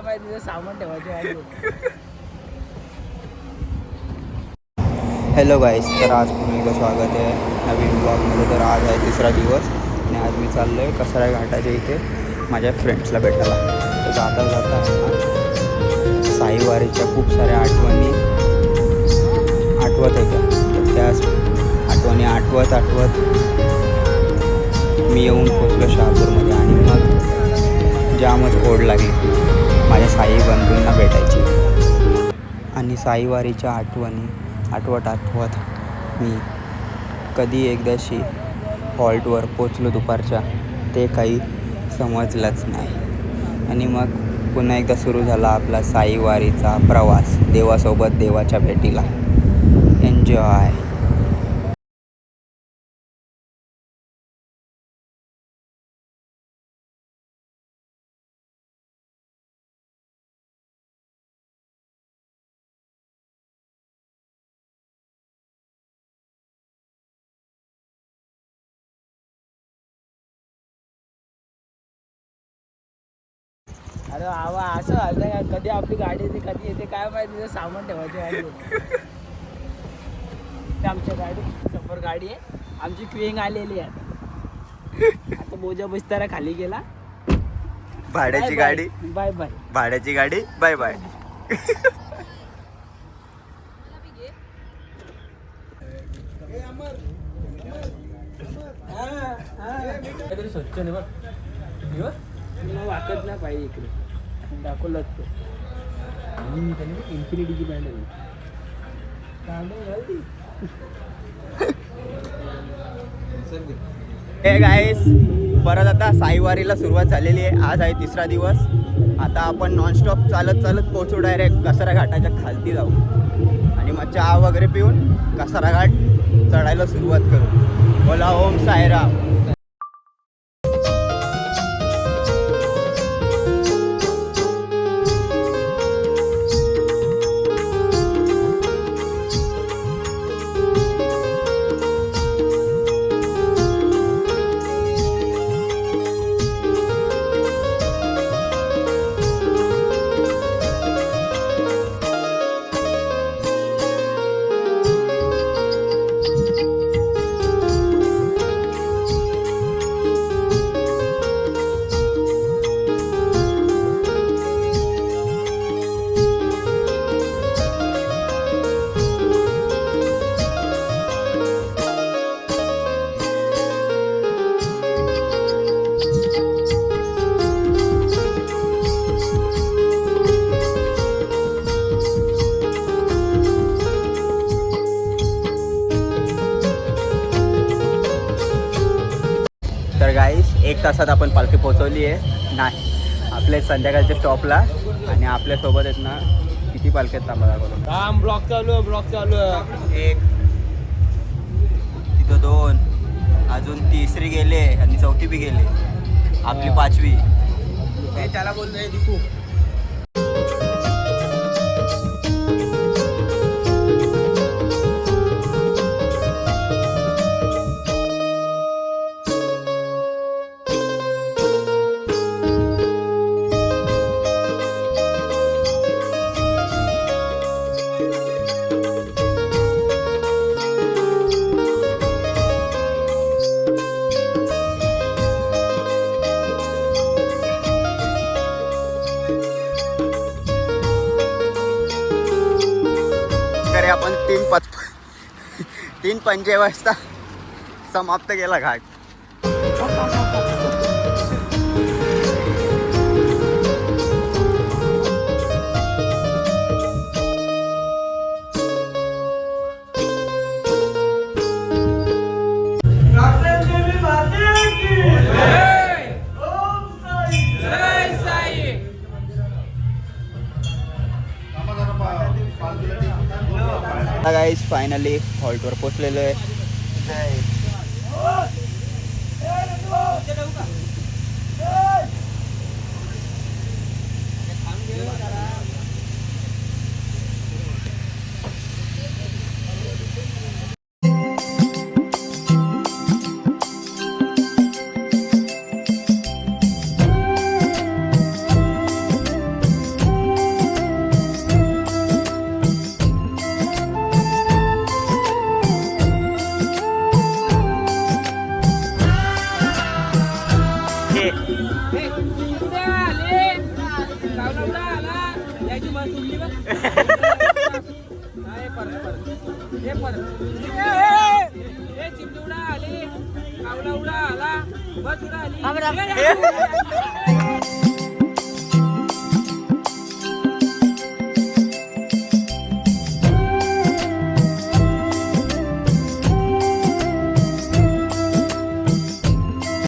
माहिती सामान ठेवायचे. हॅलो गाईस, तर आज पुन्हा एकदा स्वागत आहे नवीन ब्लॉगमध्ये. तर आज आहे तिसरा दिवस आणि आज मी चाललो आहे कसराय घाटाच्या इथे माझ्या फ्रेंड्सला भेटायला. तर जाता जाता साईवारीच्या खूप साऱ्या आठवणी आठवत होत्या. तर त्याच आठवणी आठवत मी येऊन पोचलो शहापूरमध्ये आणि मग जामच ओढ लागली माझ्या साई बंधूंना भेटायची. आणि साईवारीच्या आठवणी आठवत मी कधी एकदाशी हॉल्टवर पोचलो दुपारच्या, ते काही समजलंच नाही. आणि मग पुन्हा एकदा सुरू झाला आपला साईवारीचा प्रवास देवासोबत, देवाच्या भेटीला. एन्जॉय. अरे आवा असं झालं का, कधी आपली गाडी येते कधी येते काय माहिती, सामान ठेवायचे. ते आमच्या गाडी सफर गाडी आहे, आमची क्विंग आलेली आहे. आता बोजा बसताना खाली गेला. भाड्याची गाडी बाय बाय. भाड्याची गाडी बाय बाय. स्वच्छ नाही बघ, वाकत नाही पाहिजे इकडे दाखवलं तो. इन्फिनिटीची बँड हे गाईस, परत आता साईवारीला सुरुवात झालेली आहे. आज आहे तिसरा दिवस. आता आपण नॉनस्टॉप चालत पोहोचू डायरेक्ट कसरा घाटाच्या खालती जाऊ आणि मग चहा वगैरे पिऊन कसरा घाट चढायला सुरुवात करू. बोला ओम साईराम. तर गाईस, 1 तासात आपण पालखी पोहोचवली आहे नाही आपल्या संध्याकाळच्या स्टॉपला. आणि आपल्यासोबत आहेत ना किती पालख्यात थांबा दाखवतो. काम ब्लॉक चालू आहे. 1, तिथं 2, अजून 3री गेले आणि 4थी बी गेले. आपली 5वी. त्याला बोलतोय दीपू. आपण 3:50 वाजता समाप्त केला घाट. गाईस, फायनली हॉल्टवर पोचलेलो आहे. चिमणी उडा आली, कावला उडा आला, बस उडा आली.